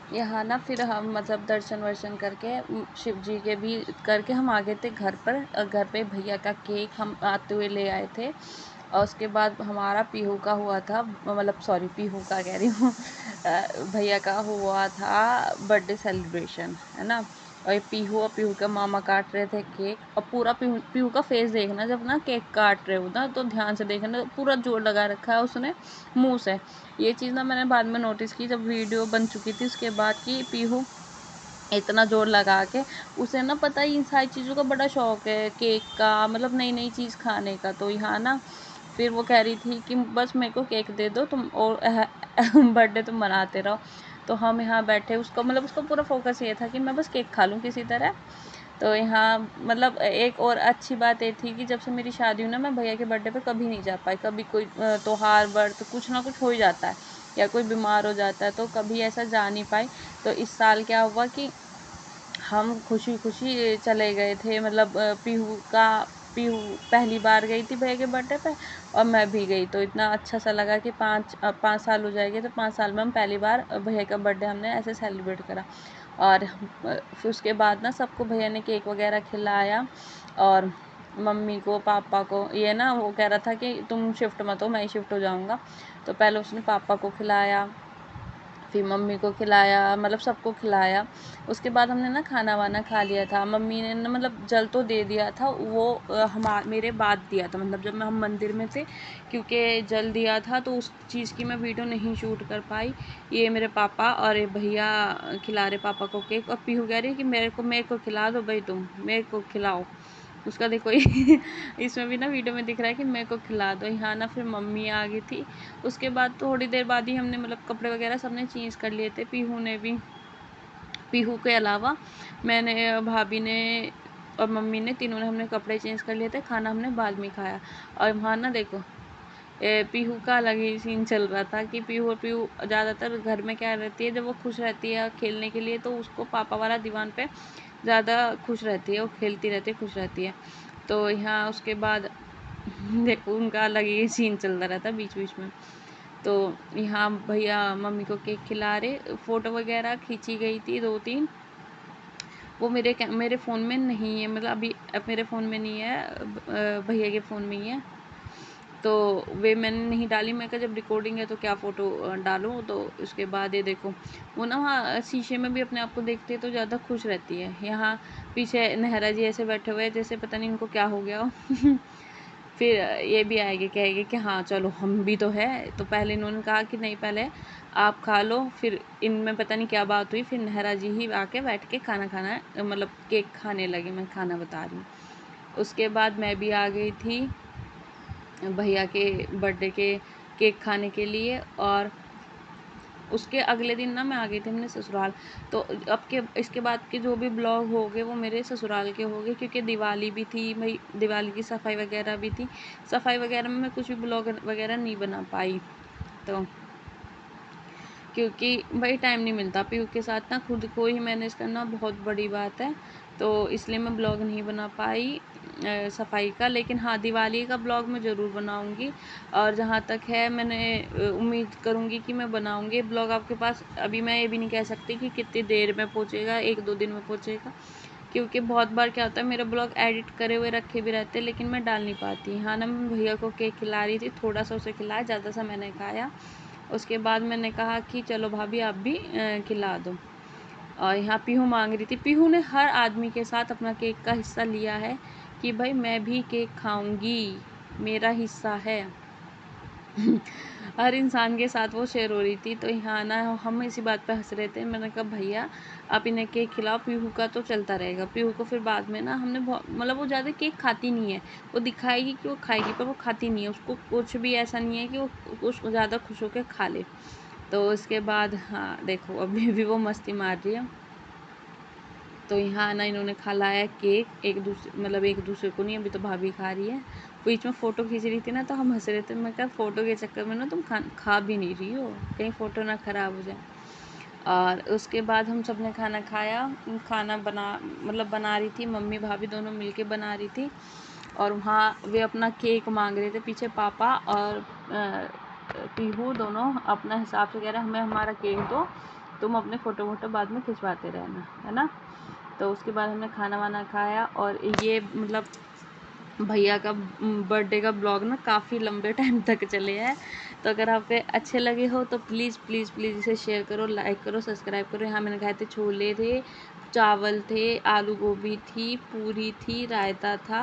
यहाँ ना फिर हम मतलब दर्शन वर्शन करके शिव जी के भी करके हम आ गए थे घर पर। घर पे भैया का केक हम आते हुए ले आए थे। और उसके बाद हमारा पीहू का हुआ था, मतलब सॉरी पीहू का कह रही हूँ, भैया का हुआ था बर्थडे सेलिब्रेशन, है ना। और ये पीहू और पीहू के मामा काट रहे थे केक। और पूरा पीहू पीहू का फेस देखना, जब ना केक काट रहे हो ना तो ध्यान से देखना, पूरा जोर लगा रखा है उसने मुंह से। ये चीज़ ना मैंने बाद में नोटिस की जब वीडियो बन चुकी थी उसके बाद, कि पीहू इतना जोर लगा के, उसे ना पता ही इन सारी चीज़ों का बड़ा शौक है, केक का, मतलब नई नई चीज़ खाने का। तो यहाँ ना फिर वो कह रही थी कि बस मेरे को केक दे दो तुम, और बर्थडे तुम मनाते रहो। तो हम यहाँ बैठे, उसको मतलब उसका पूरा फोकस ये था कि मैं बस केक खा लूँ किसी तरह। तो यहाँ मतलब एक और अच्छी बात ये थी कि जब से मेरी शादी हुई ना, मैं भैया के बर्थडे पे कभी नहीं जा पाई। कभी कोई त्योहार व्रत कुछ ना कुछ हो ही जाता है, या कोई बीमार हो जाता है, तो कभी ऐसा जा नहीं पाई। तो इस साल क्या हुआ कि हम खुशी खुशी चले गए थे, मतलब पीहू पहली बार गई थी भैया के बर्थडे पे, और मैं भी गई। तो इतना अच्छा सा लगा कि 5 साल हो जाएंगे, तो 5 साल में हम पहली बार भैया का बर्थडे हमने ऐसे सेलिब्रेट करा। और फिर उसके बाद ना सबको भैया ने केक वगैरह खिलाया। और मम्मी को पापा को, ये ना वो कह रहा था कि तुम शिफ्ट मत हो, मैं ही शिफ्ट हो जाऊँगा। तो पहले उसने पापा को खिलाया, फिर मम्मी को खिलाया, मतलब सबको खिलाया। उसके बाद हमने ना खाना वाना खा लिया था। मम्मी ने ना मतलब जल तो दे दिया था वो, मेरे बाद दिया था, मतलब जब हम मंदिर में थे, क्योंकि जल दिया था तो उस चीज़ की मैं वीडियो नहीं शूट कर पाई। ये मेरे पापा और ये भैया खिला रहे पापा को केक, और पीहू कह रही है कि मेरे को खिला दो भाई, तुम मेरे को खिलाओ। उसका देखो इसमें भी ना वीडियो में दिख रहा है कि मेरे को खिला दो। यहाँ ना फिर मम्मी आ गई थी। उसके बाद थोड़ी देर बाद ही हमने मतलब कपड़े वगैरह सबने चेंज कर लिए थे, पीहू ने भी। पीहू के अलावा मैंने, भाभी ने और मम्मी ने, तीनों ने हमने कपड़े चेंज कर लिए थे। खाना हमने बाद में खाया। और वहाँ ना देखो पीहू का अलग ही सीन चल रहा था कि पीहू ज़्यादातर घर में क्या रहती है, जब वो खुश रहती है खेलने के लिए, तो उसको पापा वाला दीवान पे ज़्यादा खुश रहती है, वो खेलती रहती है, खुश रहती है। तो यहाँ उसके बाद देखो उनका अलग ही सीन चलता रहता है बीच बीच में। तो यहाँ भैया मम्मी को केक खिला रहे, फ़ोटो वगैरह खींची गई थी 2-3। वो मेरे फ़ोन में नहीं है, मतलब अभी अब मेरे फ़ोन में नहीं है, भैया के फ़ोन में ही है। तो वे मैंने नहीं डाली। मैं कहा जब रिकॉर्डिंग है तो क्या फ़ोटो डालूँ। तो उसके बाद ये देखो वो ना वहाँ शीशे में भी अपने आप को देखती है तो ज़्यादा खुश रहती है। यहाँ पीछे नेहरा जी ऐसे बैठे हुए हैं जैसे पता नहीं उनको क्या हो गया हो। फिर ये भी आएंगे, कहेंगे कि हाँ चलो हम भी तो है। तो पहले इन्होंने कहा कि नहीं पहले आप खा लो, फिर इनमें पता नहीं क्या बात हुई, फिर नेहरा जी ही आके बैठ के खाना खाना मतलब केक खाने लगे। मैं खाना बता रही हूँ। उसके बाद मैं भी आ गई थी भैया के बर्थडे के केक खाने के लिए। और उसके अगले दिन ना मैं आ गई थी अपने ससुराल। तो अब के इसके बाद के जो भी ब्लॉग हो गए वो मेरे ससुराल के हो गए, क्योंकि दिवाली भी थी भाई, दिवाली की सफाई वगैरह भी थी। सफाई वगैरह में मैं कुछ भी ब्लॉग वगैरह नहीं बना पाई, तो क्योंकि भाई टाइम नहीं मिलता। पीयू के साथ ना खुद को ही मैनेज करना बहुत बड़ी बात है, तो इसलिए मैं ब्लॉग नहीं बना पाई सफाई का। लेकिन हाँ दिवाली का ब्लॉग मैं ज़रूर बनाऊंगी। और जहाँ तक है मैंने उम्मीद करूँगी कि मैं बनाऊंगी ब्लॉग आपके पास। अभी मैं ये भी नहीं कह सकती कि कितनी देर में पहुँचेगा, 1-2 दिन में पहुँचेगा, क्योंकि बहुत बार क्या होता है मेरा ब्लॉग एडिट करे हुए रखे भी रहते हैं लेकिन मैं डाल नहीं पाती। हाँ ना मैं भैया को केक खिला रही थी, थोड़ा सा उसे खिलाया, ज़्यादा सा मैंने खाया। उसके बाद मैंने कहा कि चलो भाभी आप भी खिला दो। और यहाँ पीहू मांग रही थी। पीहू ने हर आदमी के साथ अपना केक का हिस्सा लिया है कि भाई मैं भी केक खाऊंगी, मेरा हिस्सा है। हर इंसान के साथ वो शेयर हो रही थी। तो यहाँ ना हम इसी बात पे हंस रहे थे। मैंने कहा भैया आप इन्हें केक खिलाओ, पीहू का तो चलता रहेगा। पीहू को फिर बाद में ना हमने बहुत, मतलब वो ज़्यादा केक खाती नहीं है, वो दिखाएगी कि वो खाएगी पर वो खाती नहीं है। उसको कुछ भी ऐसा नहीं है कि वो कुछ ज़्यादा खुश होकर खा ले। तो उसके बाद हाँ देखो अभी भी वो मस्ती मार रही है। तो यहाँ ना इन्होंने खिलाया केक एक दूसरे, मतलब एक दूसरे को नहीं, अभी तो भाभी खा रही है। बीच में फ़ोटो खींच रही थी ना तो हम हंस रहे थे। मैं कहा फ़ोटो के चक्कर में ना तुम खा भी नहीं रही हो, कहीं फ़ोटो ना ख़राब हो जाए। और उसके बाद हम सब ने खाना खाया। खाना मतलब बना रही थी मम्मी भाभी दोनों मिलके बना रही थी। और वहाँ वे अपना केक मांग रहे थे, पीछे पापा और पीहू दोनों अपना हिसाब से कह रहे हमें हमारा केक दो, तुम अपने फ़ोटो वोटो बाद में खिंचवाते रहना, है ना। तो उसके बाद हमने खाना वाना खाया, और ये मतलब भैया का बर्थडे का ब्लॉग ना काफ़ी लंबे टाइम तक चले है। तो अगर आपके अच्छे लगे हो तो प्लीज़ प्लीज़ प्लीज़ इसे शेयर करो, लाइक करो, सब्सक्राइब करो। यहाँ मैंने खाए थे छोले थे, चावल थे, आलू गोभी थी, पूरी थी, रायता था,